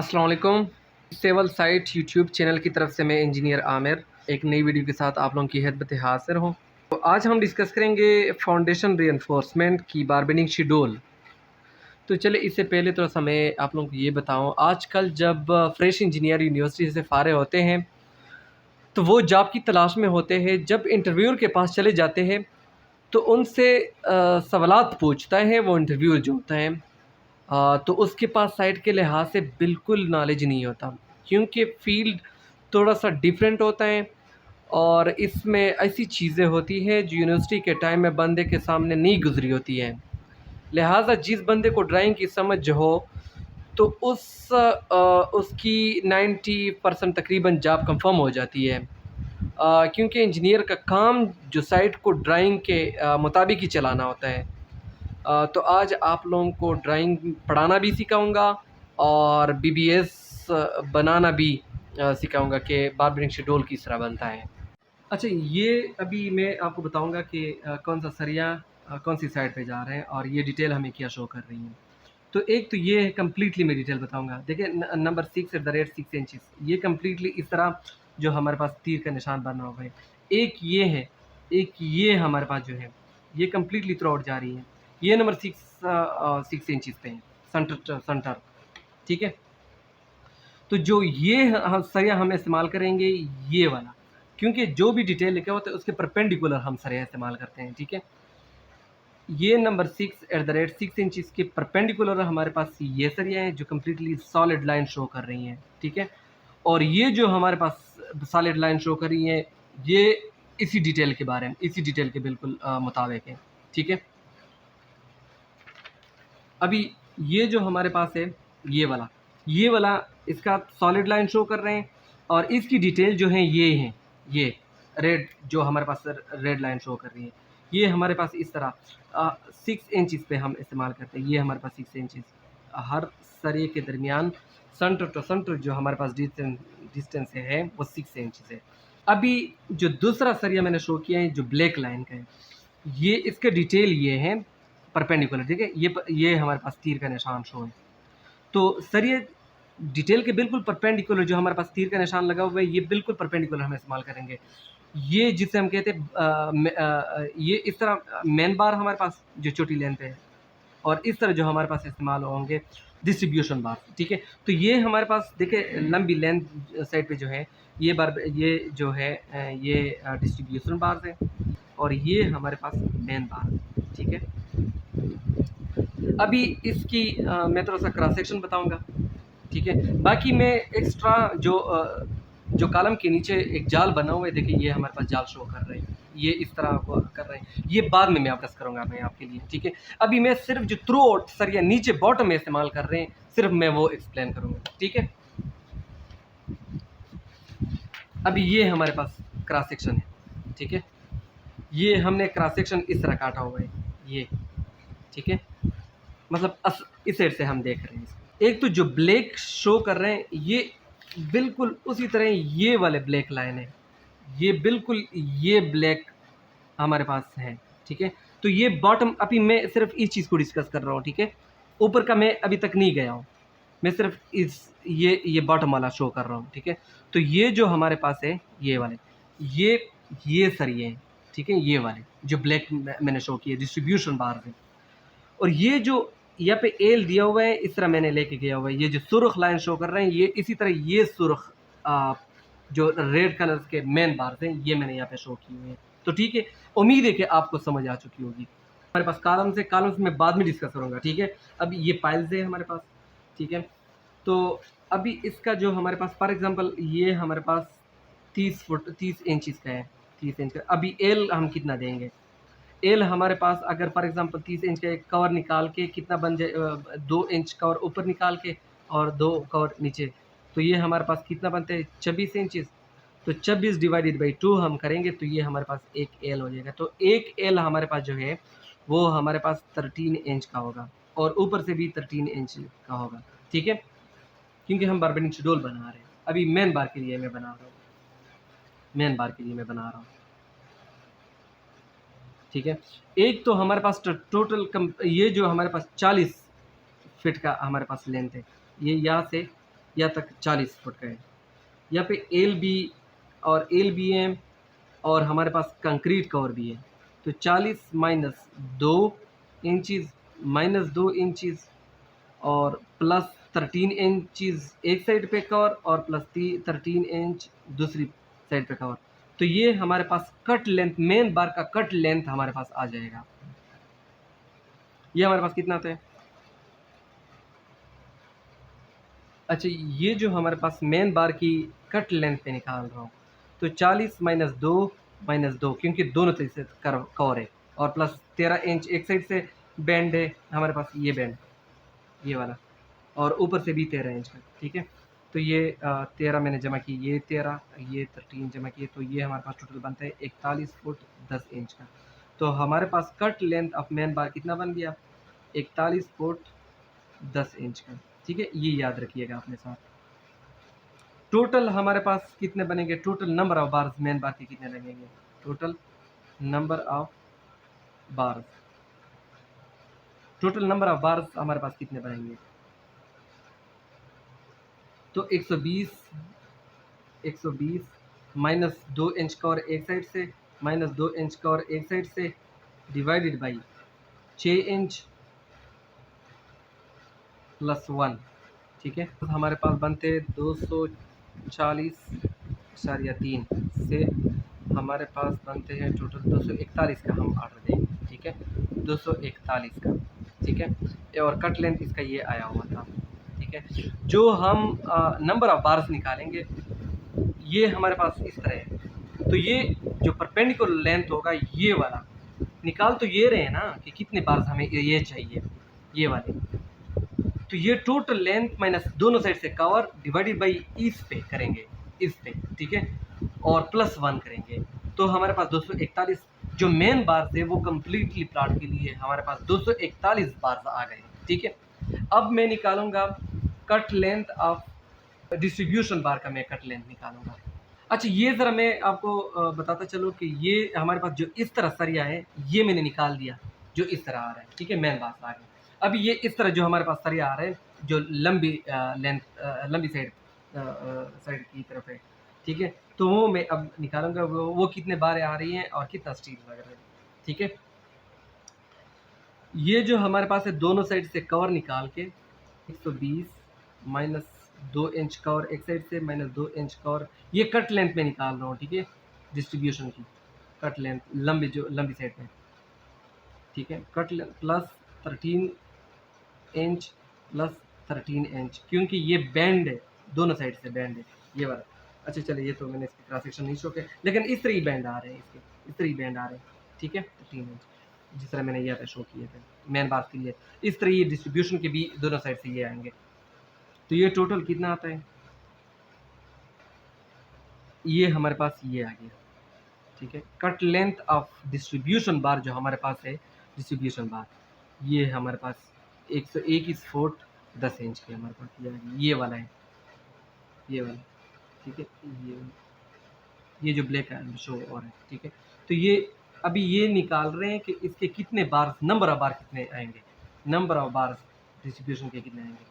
अस्सलाम वालेकुम। Civil site YouTube channel की तरफ से मैं इंजीनियर आमिर एक नई वीडियो के साथ आप लोगों की खिदमत हाज़िर हूँ। तो आज हम डिस्कस करेंगे फाउंडेशन रीइंफोर्समेंट की बारबेनिंग शेड्यूल। तो चलिए इससे पहले थोड़ा सा मैं आप लोगों को ये बताऊँ, आजकल जब फ्रेश इंजीनियर यूनिवर्सिटी से फ़ारिग होते हैं तो वो जॉब की तलाश में होते हैं। जब इंटरव्यूअर के पास चले जाते हैं तो उनसे सवालात पूछता है वो इंटरव्यूअर जो होता है। तो उसके पास साइट के लिहाज से बिल्कुल नॉलेज नहीं होता, क्योंकि फ़ील्ड थोड़ा-सा डिफरेंट होता है और इसमें ऐसी चीज़ें होती हैं जो यूनिवर्सिटी के टाइम में बंदे के सामने नहीं गुज़री होती हैं। लिहाज़ा जिस बंदे को ड्राइंग की समझ हो तो उसकी 90% तकरीबन जॉब कन्फ़र्म हो जाती है। क्योंकि इंजीनियर का काम जो साइट को ड्राइंग के मुताबिक ही चलाना होता है। तो आज आप लोगों को ड्राइंग पढ़ाना भी सिखाऊँगा और बीबीएस बनाना भी सिखाऊँगा कि बारबेनिंग शेड्यूल किस तरह बनता है। अच्छा, ये अभी मैं आपको बताऊँगा कि कौन-सा सरिया कौन-सी साइड पे जा रहे हैं और ये डिटेल हमें क्या शो कर रही है। तो एक तो ये है, कंप्लीटली मैं डिटेल बताऊँगा। देखिए number 6 at the rate 6 inches, ये कंप्लीटली इस तरह जो हमारे पास तीर का निशान बना हुआ है। एक ये है, एक ये हमारे पास जो है, ये कंप्लीटली थ्रू आउट जा रही है। ये नंबर 6 इंचेस पे है, सेंटर, ठीक है? तो जो ये सरिया हम इस्तेमाल करेंगे ये वाला, क्योंकि जो भी डिटेल लिखा होता है उसके परपेंडिकुलर हम सरिया इस्तेमाल करते हैं, ठीक है? ये number 6 at the rate 6 inches के परपेंडिकुलर हमारे पास ये सरिया हैं जो कंप्लीटली सॉलिड लाइन शो कर रही हैं, ठीक है? और ये जो हमारे पास सॉलिड लाइन शो कर रही हैं, ये इसी डिटेल के बारे में, इसी डिटेल के बिल्कुल मुताबिक है, ठीक है? अभी ये जो हमारे पास है, ये वाला इसका सॉलिड लाइन शो कर रहे हैं और इसकी डिटेल जो है ये हैं, ये रेड जो हमारे पास रेड लाइन शो कर रही है। ये हमारे पास इस तरह 6 इंचेस पे हम इस्तेमाल करते हैं। ये हमारे पास 6 इंचेस हर सरिये के दरमियान सेंटर टू सेंटर जो हमारे पास डिस्टेंस है वो 6 इंचेस है। अभी जो दूसरा सरिया मैंने शो किया है जो ब्लैक लाइन का है, ये इसके डिटेल ये है परपेंडिकुलर, ठीक है? ये हमारे पास तीर का निशान शो है। तो सर ये डिटेल के बिल्कुल परपेंडिकुलर जो हमारे पास तीर का निशान लगा हुआ है, ये बिल्कुल परपेंडिकुलर हम इस्तेमाल करेंगे। ये जिसे हम कहते हैं ये इस तरह मेन बार हमारे पास जो छोटी लेंथ पे है और इस तरह जो हमारे पास इस्तेमाल होंगे डिस्ट्रीब्यूशन बार, ठीक है? तो ये हमारे पास देखिए लंबी लेंथ साइड पे जो है ये जो है ये डिस्ट्रीब्यूशन बार्स है और ये हमारे पास मेन बार है, ठीक है? अभी इसकी मैं थोड़ा-सा क्रॉस सेक्शन बताऊँगा, ठीक है? बाकी मैं एक्स्ट्रा जो कॉलम के नीचे एक जाल बना हुआ है, देखिए ये हमारे पास जाल शो कर रहे हैं। ये इस तरह वो कर रहे हैं। ये बाद में मैं डिस्कस करूँगा मैं आपके लिए, ठीक है? अभी मैं सिर्फ़ जो थ्रू आउट सरिया नीचे बॉटम में इस्तेमाल कर रहे हैं, सिर्फ़ मैं वो एक्सप्लेन करूँगा, ठीक है? अभी ये हमारे पास क्रॉस सेक्शन है, ठीक है? ये हमने क्रॉस सेक्शन इस तरह काटा हुआ है, ये, ठीक है? मतलब इस साइड से हम देख रहे हैं इसको। एक तो जो ब्लैक शो कर रहे हैं ये बिल्कुल उसी तरह ये वाले ब्लैक लाइन है, ये बिल्कुल ये ब्लैक हमारे पास है, ठीक है? तो ये बॉटम अभी मैं सिर्फ इस चीज़ को डिस्कस कर रहा हूँ, ठीक है? ऊपर का मैं अभी तक नहीं गया हूँ, मैं सिर्फ ये बॉटम वाला शो कर रहा हूँ, ठीक है? तो ये जो हमारे पास है ये वाले, ये सरिये हैं, ठीक है? ये वाले जो ब्लैक मैंने शो किए डिस्ट्रीब्यूशन बार है। और ये जो यहाँ पे एल दिया हुआ है इस तरह मैंने लेके गया हुआ है, ये जो सुर्ख लाइन शो कर रहे हैं ये इसी तरह ये सुर्ख जो रेड कलर के मेन बार्स हैं ये मैंने यहाँ पे शो किए हुए हैं। तो ठीक है, उम्मीद है कि आपको समझ आ चुकी होगी। हमारे पास कॉलम्स मैं बाद में डिस्कस करूँगा, ठीक है? अभी ये पाइल्स है हमारे पास, ठीक है? तो अभी इसका जो हमारे पास फॉर एग्ज़ाम्पल ये हमारे पास 30 इंचेस का है, 30 इंच का। अभी एल हम कितना देंगे? एल हमारे पास अगर फॉर एग्ज़ाम्पल 30 इंच का एक कवर निकाल के कितना बन जाए 2 इंच कवर ऊपर निकाल के और 2 कवर नीचे, तो ये हमारे पास कितना बनते हैं 26 इंचेस। तो 26 डिवाइडेड बाई 2 हम करेंगे तो ये हमारे पास 1 एल हो जाएगा। तो 1 एल हमारे पास जो है वो हमारे पास 13 इंच का होगा और ऊपर से भी 13 इंच का होगा, ठीक है? क्योंकि हम बारबेनिंग शेड्यूल बना रहे हैं। अभी मेन बार के लिए मैं बना रहा हूँ, मेन बार के लिए मैं बना रहा हूँ। ठीक है, एक तो हमारे पास टोटल ये जो हमारे पास 40 फीट का हमारे पास लेंथ है, ये या तक 40 फुट का है। यहाँ पे एल बी और एल बी एम और हमारे पास कंक्रीट कवर भी है। तो 40 माइनस 2 इंचज़ माइनस 2 इंचज़ और प्लस 13 इंचज़ एक साइड पे कवर और प्लस 13 इंच दूसरी साइड पे कवर। तो ये हमारे पास कट लेंथ, मेन बार का कट लेंथ हमारे पास आ जाएगा। ये हमारे पास कितना आता है? अच्छा, ये जो हमारे पास मेन बार की कट लेंथ पे निकाल रहा हूँ, तो 40 माइनस दो क्योंकि दोनों तरफ से कवर है और प्लस 13 इंच एक साइड से बैंड है हमारे पास, ये बैंड ये वाला, और ऊपर से भी 13 इंच का। ठीक है, तो ये 13 मैंने जमा की, ये 13, ये 13 जमा किए, तो ये हमारे पास टोटल बनता है 41 फुट 10 इंच का। तो हमारे पास cut length of main bar कितना बन गया? 41 फुट 10 इंच का। ठीक है, ये याद रखिएगा अपने साथ। टोटल हमारे पास कितने बनेंगे? Total number of bars main बार के कितने लगेंगे? Total number of bars, total number of bars हमारे पास कितने बनेंगे? तो 120 माइनस 2 इंच का और एक साइड से, माइनस 2 इंच का और एक साइड से, डिवाइडेड बाई 6 इंच प्लस 1। ठीक है, तो हमारे पास बनते 240.3 से हमारे पास बनते हैं टोटल 241 का हम ऑर्डर देंगे। ठीक है, 241 का। ठीक है, और कट लेंथ इसका ये आया हुआ था। ठीक है, जो हम नंबर ऑफ बार्स निकालेंगे ये हमारे पास इस तरह है। तो ये जो परपेंडिकुलर लेंथ होगा ये वाला निकाल, तो ये रहे ना कि कितने बार्स हमें ये चाहिए, ये वाले। तो ये टोटल लेंथ माइनस दोनों साइड से कवर डिवाइडेड बाई इस पे करेंगे, इस पे। ठीक है, और प्लस 1 करेंगे, तो हमारे पास 241 जो मेन बार्स है वो कम्प्लीटली प्लॉट के लिए हमारे पास 241 बार्स आ गए। ठीक है, अब मैं निकालूंगा कट लेंथ ऑफ डिस्ट्रीब्यूशन बार का, मैं कट लेंथ निकालूंगा। अच्छा, ये ज़रा मैं आपको बताता चलूँ कि ये हमारे पास जो इस तरह सरिया है ये मैंने निकाल दिया, जो इस तरह आ रहा है। ठीक है, मेन बात आ गई। अभी ये इस तरह जो हमारे पास सरिया आ रहा है, जो लंबी लेंथ, लंबी साइड की तरफ है। ठीक है, तो वो मैं अब निकालूंगा, वो कितने बारें आ रही हैं और कितना स्टील लग रहा है। ठीक है, ये जो हमारे पास है दोनों साइड से कवर निकाल के 120 माइनस 2 इंच कवर एक साइड से, माइनस 2 इंच कवर, ये कट लेंथ में निकाल रहा हूँ। ठीक है, डिस्ट्रीब्यूशन की कट लेंथ, लंबी जो लंबी साइड में। ठीक है, cut length plus 13 inch plus 13 inch, क्योंकि ये बैंड है, दोनों साइड से बैंड है ये वाला। अच्छा चलिए, ये तो मैंने इसकी क्रॉस सेक्शन नहीं शो किया, लेकिन इस तरह ही बैंड आ रहे हैं, इसके इस तरह ही बैंड आ रहे हैं। ठीक है, 13 इंच जिस तरह मैंने यहाँ पे शो किए थे मेन बात के लिए, इस तरह ये डिस्ट्रीब्यूशन के भी दोनों साइड से ये आएंगे। तो ये टोटल कितना आता है? ये हमारे पास ये आ गया। ठीक है, कट लेंथ ऑफ डिस्ट्रीब्यूशन बार जो हमारे पास है, डिस्ट्रीब्यूशन बार ये हमारे पास 121 फुट 10 इंच की हमारे पास ये आ गई, ये वाला है, ये वाला। ठीक है, ये जो ब्लैक शो और है। ठीक है, तो ये अभी ये निकाल रहे हैं कि इसके कितने बार, नंबर ऑफ बार कितने आएंगे, नंबर ऑफ बार डिस्ट्रीब्यूशन के कितने आएंगे।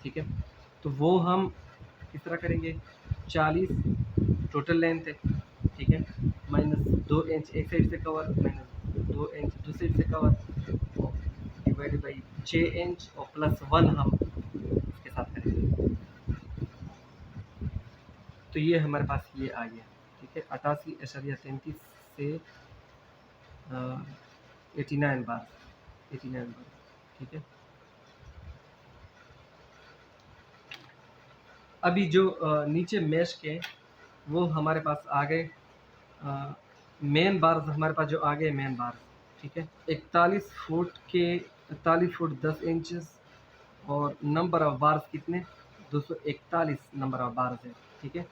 ठीक है, तो वो हम किस तरह करेंगे? 40 टोटल लेंथ है। ठीक है, माइनस 2 इंच एक साइड से कवर, माइनस 2 इंच दूसरी साइड से कवर, डिवाइडेड बाई 6 इंच और प्लस 1 हम इसके साथ करेंगे। तो ये हमारे पास ये आ गया। ठीक है, 88.33 से 89 बार, 89 बार। ठीक है, अभी जो नीचे मैश के वो हमारे पास आ गए मेन बार्स, हमारे पास जो आ गए मेन बार्स। ठीक है, 41 फुट के 41 फुट 10 इंचेस और नंबर ऑफ बार्स कितने? 241 नंबर ऑफ बार्स है। ठीक है,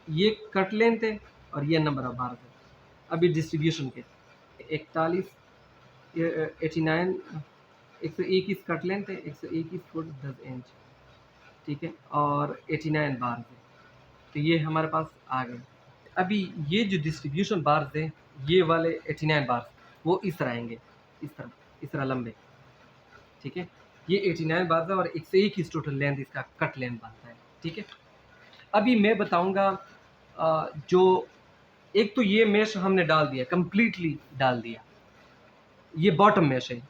ये कट लेंथ है और ये नंबर ऑफ बार्स है। अभी डिस्ट्रीब्यूशन के 41 89 121 कट लेंथ है, 121 फुट 10 इंच। ठीक है, और 89 बार्स है, तो ये हमारे पास आ गए। अभी ये जो डिस्ट्रीब्यूशन बार्स हैं ये वाले 89 बार्स वो इस तरह आएंगे, इस तरह लंबे। ठीक है, ये 89 बार्स है और 121 टोटल लेंथ इसका कट लेंथ बनता है। ठीक है, अभी मैं बताऊंगा जो एक तो ये मेश हमने डाल दिया, कंप्लीटली डाल दिया, ये बॉटम मेश है।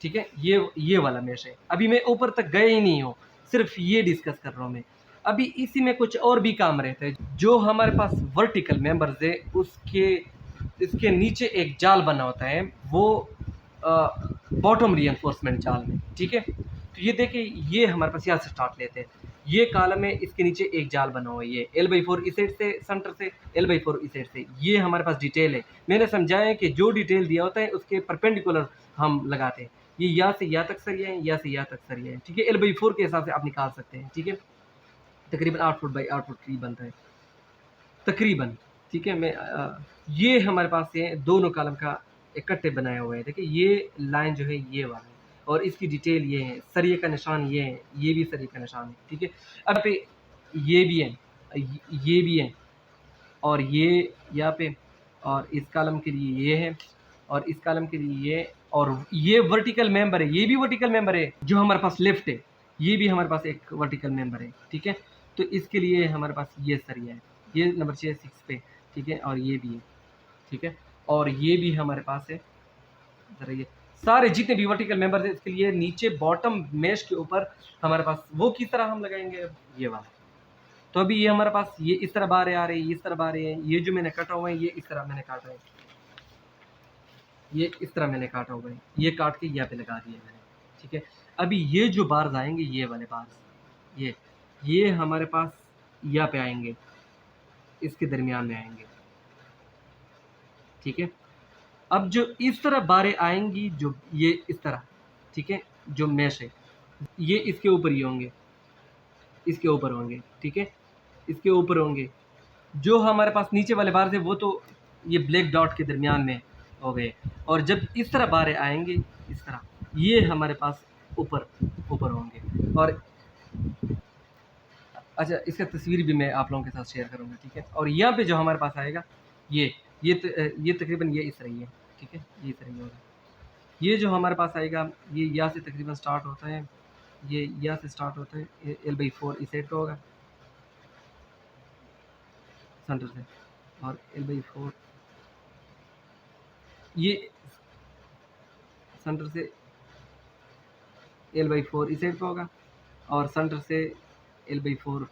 ठीक है, ये वाला मेश है। अभी मैं ऊपर तक गए ही नहीं हूँ, सिर्फ ये डिस्कस कर रहा हूँ मैं। अभी इसी में कुछ और भी काम रहते हैं। जो हमारे पास वर्टिकल मेंबर्स है उसके इसके नीचे एक जाल बना होता है, वो बॉटम रीइंफोर्समेंट जाल में। ठीक है, तो ये देखिए, ये हमारे पास यहाँ से स्टार्ट लेते हैं। ये कॉलम है, इसके नीचे एक जाल बना हुआ है, ये L/4 इस साइड से सेंटर से, L/4 इस साइड से। ये हमारे पास डिटेल है। मैंने समझाया है कि जो डिटेल दिया होता है उसके परपेंडिकुलर हम लगाते हैं। ये यहाँ से यहाँ तक सरिया है, यहाँ से यहाँ तक सरिया है। ठीक है, L/4 के हिसाब से आप निकाल सकते हैं। ठीक है, तकरीबन 8 फुट बाई 8 फुट करीब बनता है तकरीबन। ठीक है, ये हमारे पास ये दोनों कॉलम का इकट्ठे बनाया हुआ है। देखिए, ये लाइन जो है ये वाला है और इसकी डिटेल ये है, सरिये का निशान ये है, ये भी सरिये का निशान है। ठीक है, अब पे ये भी है, ये भी है, और ये यहाँ पे, और इस कॉलम के लिए ये है, और इस कॉलम के लिए ये, और ये वर्टिकल मेंबर है, ये भी वर्टिकल मेंबर है जो हमारे पास लेफ्ट है, ये भी हमारे पास एक वर्टिकल मेंबर है। ठीक है, तो इसके लिए हमारे पास ये सरिया है, ये नंबर 6 पे। ठीक है, और ये भी है। ठीक है, और ये भी हमारे पास है। ज़रा ये सारे जितने भी वर्टिकल मेंबर्स हैं, इसके लिए नीचे बॉटम मेश के ऊपर हमारे पास वो किस तरह हम लगाएंगे, ये वाला। तो अभी ये हमारे पास ये इस तरह बारें आ रही है, इस तरह बारें हैं, ये जो मैंने काटा हुआ है ये इस तरह मैंने काटा है, ये इस तरह मैंने काटा हुआ है, ये काट के यहाँ पे लगा दिया मैंने। ठीक है, अभी ये जो बार्स आएंगे, ये वाले बार्स, ये हमारे पास यहाँ पे आएंगे, इसके दरमियान में आएंगे। ठीक है, अब जो इस तरह बारें आएंगी, जो ये इस तरह, ठीक है, जो मैश है ये इसके ऊपर ही होंगे, इसके ऊपर होंगे। ठीक है, इसके ऊपर होंगे। जो हमारे पास नीचे वाले बार थे वो तो ये ब्लैक डॉट के दरमियान में हो गए, और जब इस तरह बारें आएंगे, इस तरह, ये हमारे पास ऊपर ऊपर होंगे। और अच्छा, इसका तस्वीर भी मैं आप लोगों के साथ शेयर करूंगा। ठीक है, और यहाँ पे जो हमारे पास आएगा, ये तकरीबन ये इस तरह ही है। ठीक है, ये इस तरह ही होगा। ये जो हमारे पास आएगा, ये यहाँ से तकरीबन स्टार्ट होता है, ये यहाँ से स्टार्ट होता है, L/4 इस साइड पे होगा सेंटर से, और L/4 ये सेंटर से L/4 इस साइड पे होगा, और सेंटर से L/4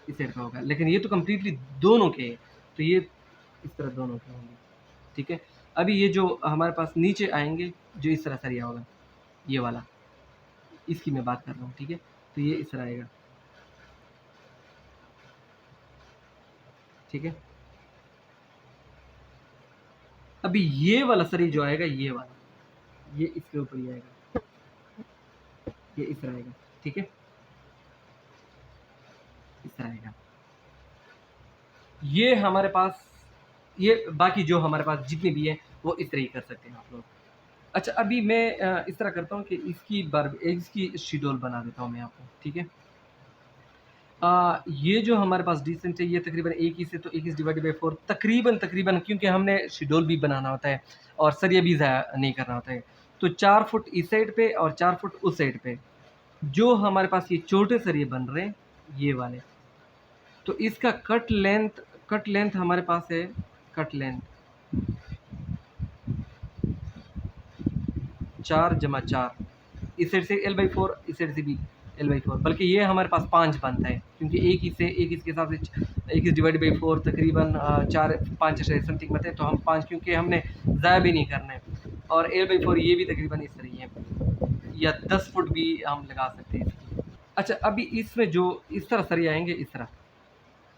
इस साइड पे होगा। लेकिन ये तो कम्प्लीटली दोनों के हैं, तो ये इस तरह दोनों के होंगे। ठीक है, अभी ये जो हमारे पास नीचे आएंगे, जो इस तरह सरिया होगा, ये वाला, इसकी मैं बात कर रहा हूँ। ठीक है, तो ये इस तरह आएगा। ठीक है, अभी ये वाला सरी जो आएगा, ये वाला, ये इसके ऊपर ही आएगा, ये इस तरह आएगा। ठीक है, इस तरह आएगा। ये हमारे पास, ये बाकी जो हमारे पास जितने भी हैं वो इस तरह ही कर सकते हैं आप लोग। अच्छा, अभी मैं इस तरह करता हूँ कि इसकी शेड्यूल बना देता हूँ मैं आपको। ठीक है, ये जो हमारे पास डिस्टेंस है, ये तकरीबन 21 से, तो 21 डिवाइडेड बाई 4 तकरीबन, क्योंकि हमने शेड्यूल भी बनाना होता है और सरिया भी ज़ाया नहीं करना होता है, तो 4 फुट इस साइड पे और 4 फुट उस साइड पे। जो हमारे पास ये छोटे सरिये बन रहे हैं, ये वाले, तो इसका कट लेंथ हमारे पास है, कट लेंथ 4 × 4, इस साइड से L/4, इस साइड से भी L/4, बल्कि ये हमारे पास 5 बनता है, क्योंकि एक इसके हिसाब से 21 डिवाइड बाई 4 तकरीबन 4-5 समथिंग बनते हैं, तो हम 5 क्योंकि हमने ज़ाया भी नहीं करना है। और L/4 ये भी तकरीबन इस तरह ही है, या 10 फुट भी हम लगा सकते हैं इसकी। अच्छा, अभी इसमें जो इस तरह सरिया आएंगे, इस तरह,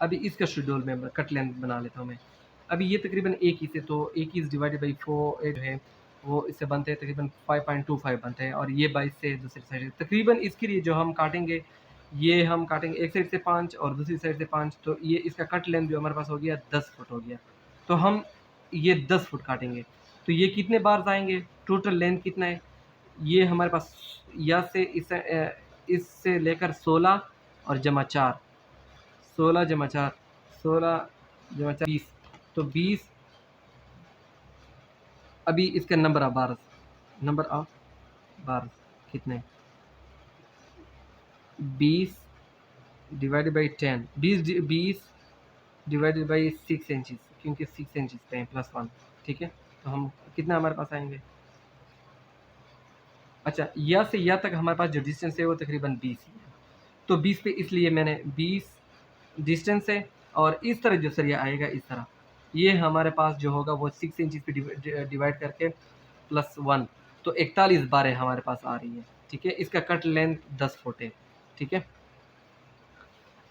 अभी इसका शेड्यूल में कट लेंथ बना लेता हूँ मैं। अभी ये तकरीबन 21 है, तो 21 डिवाइडेड बाई 4 जो है वो इससे बनते हैं तकरीबन 5.25 बनते हैं, और ये 22 से दूसरी साइड तकरीबन इसके लिए जो हम काटेंगे, ये हम काटेंगे एक साइड से 5 और दूसरी साइड से 5, तो ये इसका कट लेंथ जो हमारे पास हो गया 10 फुट हो गया। तो हम ये 10 फुट काटेंगे, तो ये कितने बार आएंगे, टोटल लेंथ कितना है, ये हमारे पास यहाँ से इससे लेकर 16 और जमा 4, 16 जमा 4, 16 जमा 4, 20, तो 20। अभी इसका नंबर ऑफ बार्स, कितने 20 divided by 10, 20 divided by 6 inches, क्योंकि 6 इंचज़ पे हैं +1, ठीक है। तो हम कितना हमारे पास आएंगे, अच्छा या से या तक हमारे पास जो डिस्टेंस है वो तकरीबन 20 ही है। तो 20 पे इसलिए मैंने 20 डिस्टेंस है, और इस तरह जो सरिया आएगा इस तरह, ये हमारे पास जो होगा वो 6 इंचज़ पे डिवाइड करके +1, तो 41 बारें हमारे पास आ रही है, ठीक है। इसका कट लेंथ 10 फुट है, ठीक है।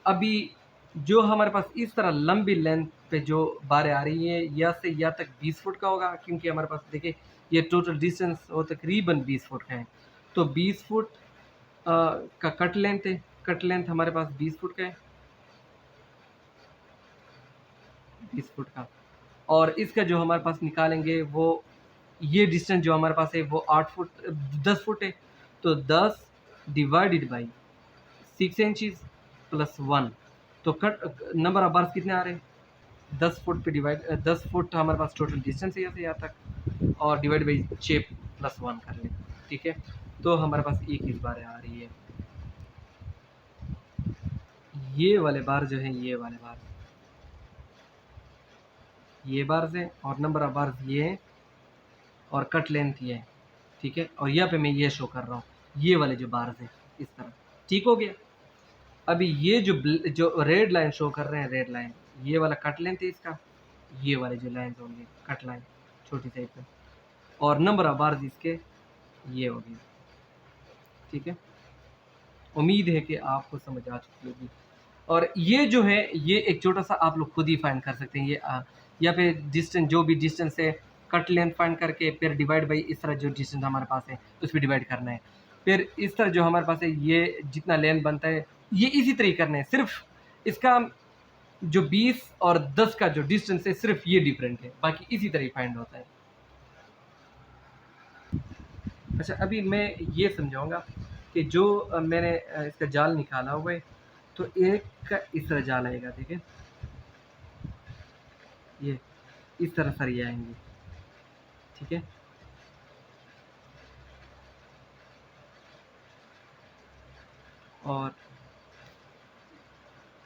अभी जो हमारे पास इस तरह लंबी लेंथ पे जो बारें आ रही हैं, या से या तक 20 फुट का होगा, क्योंकि हमारे पास देखिए ये टोटल डिस्टेंस वो तकरीबन 20 फुट का है। तो 20 फुट का कट लेंथ है, कट लेंथ हमारे पास 20 फुट का है, 20 फुट का। और इसका जो हमारे पास निकालेंगे वो ये डिस्टेंस जो हमारे पास है वो 8 फुट 10 फुट है। तो 10 डिवाइडेड बाई 6 इंचज़ +1, तो कट नंबर ऑफ बार्स कितने आ रहे हैं, 10 फुट पे डिवाइड 10 फुट हमारे पास टोटल डिस्टेंस है यहाँ से यहाँ तक, और डिवाइड बाई 6 +1 कर लें, ठीक है। तो हमारे पास 21 बारें आ रही है। ये वाले बार जो है, ये वाले बार, ये बार्स हैं, और नंबर ऑफ बार्स ये हैं, और कट लेंथ ये है, ठीक है। और यहाँ पे मैं ये शो कर रहा हूँ, ये वाले जो बार्स हैं इस तरह, ठीक हो गया। अभी ये जो रेड लाइन शो कर रहे हैं, रेड लाइन, ये वाला कट लेंथ है इसका, ये वाले जो लाइन होंगे कट लाइन छोटी साइड पे, और नंबर ऑफ बार्स इसके ये हो गए, ठीक है। उम्मीद है कि आपको समझ आ चुकी होगी। और ये जो है ये एक छोटा सा आप लोग खुद ही फाइंड कर सकते हैं, ये यहाँ पे डिस्टेंस जो भी डिस्टेंस है कट लेंथ फाइंड करके फिर डिवाइड बाई इस तरह जो डिस्टेंस हमारे पास है उस पर डिवाइड करना है। फिर इस तरह जो हमारे पास है ये जितना लेंथ बनता है ये इसी तरह करना है, सिर्फ इसका जो 20 और 10 का जो डिस्टेंस है सिर्फ ये डिफरेंट है, बाकी इसी तरह फाइंड होता है। अच्छा अभी मैं ये समझाऊंगा कि जो मैंने इसका जाल निकाला हुआ है, तो एक का इस तरह जाल आएगा, ठीक है, ये इस तरह सरिये आएंगे, ठीक है। और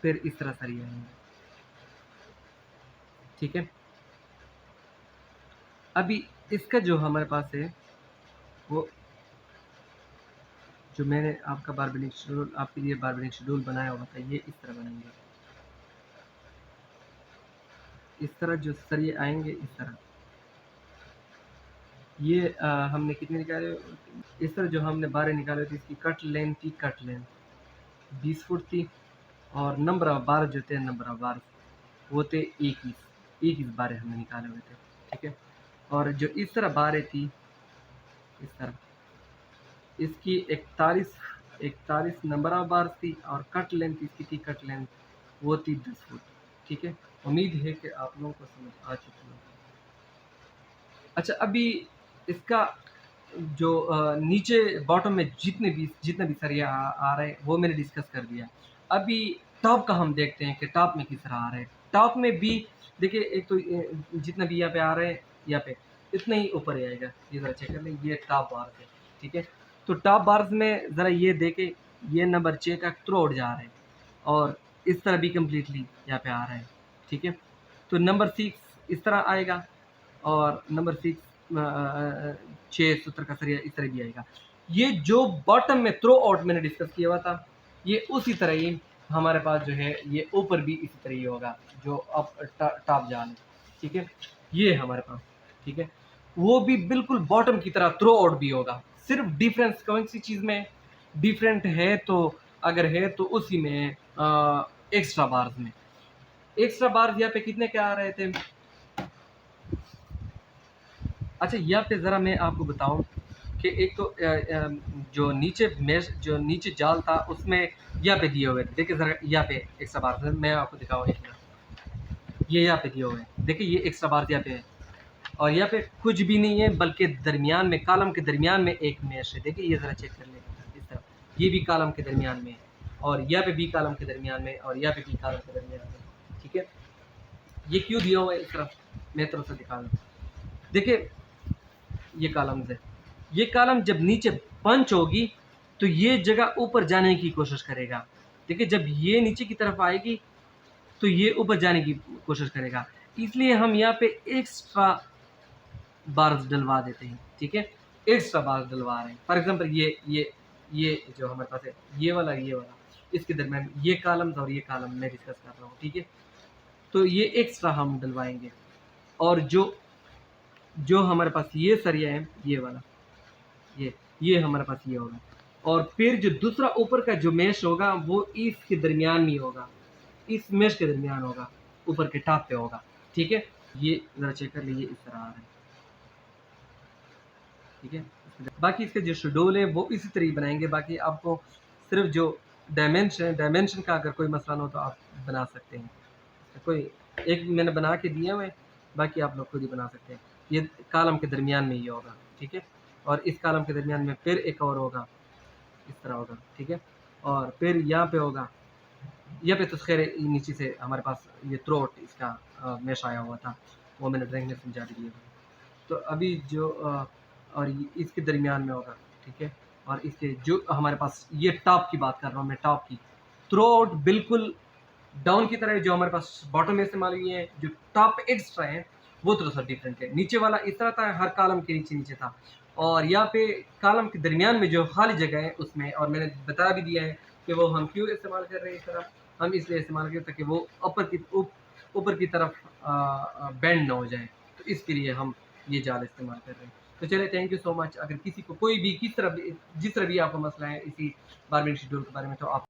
फिर इस तरह सरिये आएंगे, ठीक है। अभी इसका जो हमारे पास है वो जो मैंने आपका बारबेनिंग शेड्यूल आपके लिए बारबेनिंग शेड्यूल बनाया हुआ था, ये इस तरह बनाएंगे, इस तरह जो सरिये आएंगे इस तरह। ये हमने कितने निकाले, इस तरह जो हमने बारें निकाले थे इसकी कट लेंथ थी, कट लेंथ 20 फुट थी, और नंबर ऑफ बार जो थे, नंबर ऑफ बार वो थे 21 बारें हमने निकाले हुए थे, ठीक है। और जो इस तरह बारें थी इस तरह, इसकी 41 नंबर ऑफ बार थी, और कट लेंथ इसकी थी, कट लेंथ वो थी 10 फुट, ठीक है। उम्मीद है कि आप लोगों को समझ आ चुकी है। अच्छा अभी इसका जो नीचे बॉटम में जितने भी सरिया आ रहे हैं वो मैंने डिस्कस कर दिया। अभी टॉप का हम देखते हैं कि टॉप में किस तरह आ रहे हैं। टॉप में भी देखिए एक तो जितना भी यहाँ पे आ रहे हैं यहाँ पे इतना ही ऊपर ही आएगा, ये ज़रा चेक कर लें, ये टॉप बार्स है, ठीक है। तो टॉप बार्स में ज़रा ये देखें, ये नंबर 6 का थ्रू आउट जा रहा है, और इस तरह भी कम्प्लीटली यहाँ पे आ रहा है, ठीक है। तो नंबर 6 इस तरह आएगा, और नंबर 6 6 सूत्र का सरिया इस तरह भी आएगा। ये जो बॉटम में थ्रो आउट मैंने डिस्कस किया हुआ था ये उसी तरह ही हमारे पास जो है ये ऊपर भी इसी तरह ही होगा, जो अप टॉप जाल है, ठीक है, ये हमारे पास, ठीक है। वो भी बिल्कुल बॉटम की तरह थ्रो आउट भी होगा, सिर्फ डिफरेंस कौन सी चीज़ में डिफरेंट है, तो अगर है तो उसी में एक्स्ट्रा बार्स में। एक्स्ट्रा बार्स यहाँ पे कितने क्या आ रहे थे, अच्छा यहाँ पे ज़रा मैं आपको बताऊं कि एक तो जो नीचे जाल था उसमें यहाँ पे दिए हुए थे, देखिए ज़रा यहाँ पे एक्स्ट्रा बार मैं आपको दिखाऊँ एक मिनट, ये यहाँ पे दिए हुए हैं, देखिए ये एक्स्ट्रा बार यहाँ पे है, और यहाँ पे कुछ भी नहीं है बल्कि दरमियान में कॉलम के दरमियान में एक मैश है, देखिए ये ज़रा चेक कर लें इस तरह, ये भी कॉलम के दरमियान में है, और यहाँ पे भी कॉलम के दरमियान में, और यहाँ पे भी कॉलम के दरमियान में, ठीक है। ये क्यों दिया हुआ है इस तरफ, मैं तरफ से दिखा दूँ, देखिए ये कॉलम्स है, ये कॉलम जब नीचे पंच होगी तो ये जगह ऊपर जाने की कोशिश करेगा। देखिए जब ये नीचे की तरफ आएगी तो ये ऊपर जाने की कोशिश करेगा, इसलिए हम यहाँ पे एक्स्ट्रा बार्स डलवा देते हैं। ठीक है, एक्स्ट्रा बार्स डलवा रहे हैं। फॉर एग्जांपल ये जो हमारे पास है, ये वाला इसके दरमियान ये कॉलम्स और ये कॉलम मैं डिस्कस कर रहा हूँ। ठीक है, तो ये एक्स्ट्रा हम डलवाएंगे। और जो हमारे पास ये सरिया है, ये वाला ये हमारे पास ये होगा। और फिर जो दूसरा ऊपर का जो मेश होगा वो इसके दरमियान में होगा, इस मेश के दरमियान होगा, ऊपर के टॉप पे होगा। ठीक है, ये जरा चेक कर लीजिए, इस तरह आ रहा है। ठीक है, बाकी इसके जो शेड्यूल है वो इसी तरह बनाएंगे। बाकी आपको सिर्फ जो डायमेंशन का अगर कोई मसला ना हो तो आप बना सकते हैं। कोई एक मैंने बना के दिया हुए, बाकी आप लोग खुद ही बना सकते हैं। ये कॉलम के दरमियान में ये होगा। ठीक है, और इस कॉलम के दरमियान में फिर एक और होगा, इस तरह होगा। ठीक है, और फिर यहाँ पे होगा, यहाँ पे तो खैर नीचे से हमारे पास ये थ्रोट इसका मैश आया हुआ था, वो मैंने ड्राइंग में समझा दिया। तो अभी जो और इसके दरमियान में होगा। ठीक है, और इसके जो हमारे पास ये टॉप की बात कर रहा हूँ मैं, टॉप की थ्रोट बिल्कुल डाउन की तरह जो हमारे पास बॉटम में इस्तेमाल हुई है, जो टॉप एक्स्ट्रा है वो थोड़ा सा डिफरेंट है। नीचे वाला इस तरह था, हर कॉलम के नीचे था, और यहाँ पे कॉलम के दरमियान में जो खाली जगह है उसमें, और मैंने बता भी दिया है कि वो हम क्यों इस्तेमाल कर रहे हैं इस तरह। हम इसलिए इस्तेमाल करते हैं ताकि वो ऊपर की तरफ बेंड ना हो जाए, तो इसके लिए हम ये जाल इस्तेमाल कर रहे हैं। तो चलिए, थैंक यू सो मच। अगर किसी को कोई भी जिस तरह भी आपको मसला है इसी बारबेनिंग शेड्यूल के बारे में, तो आप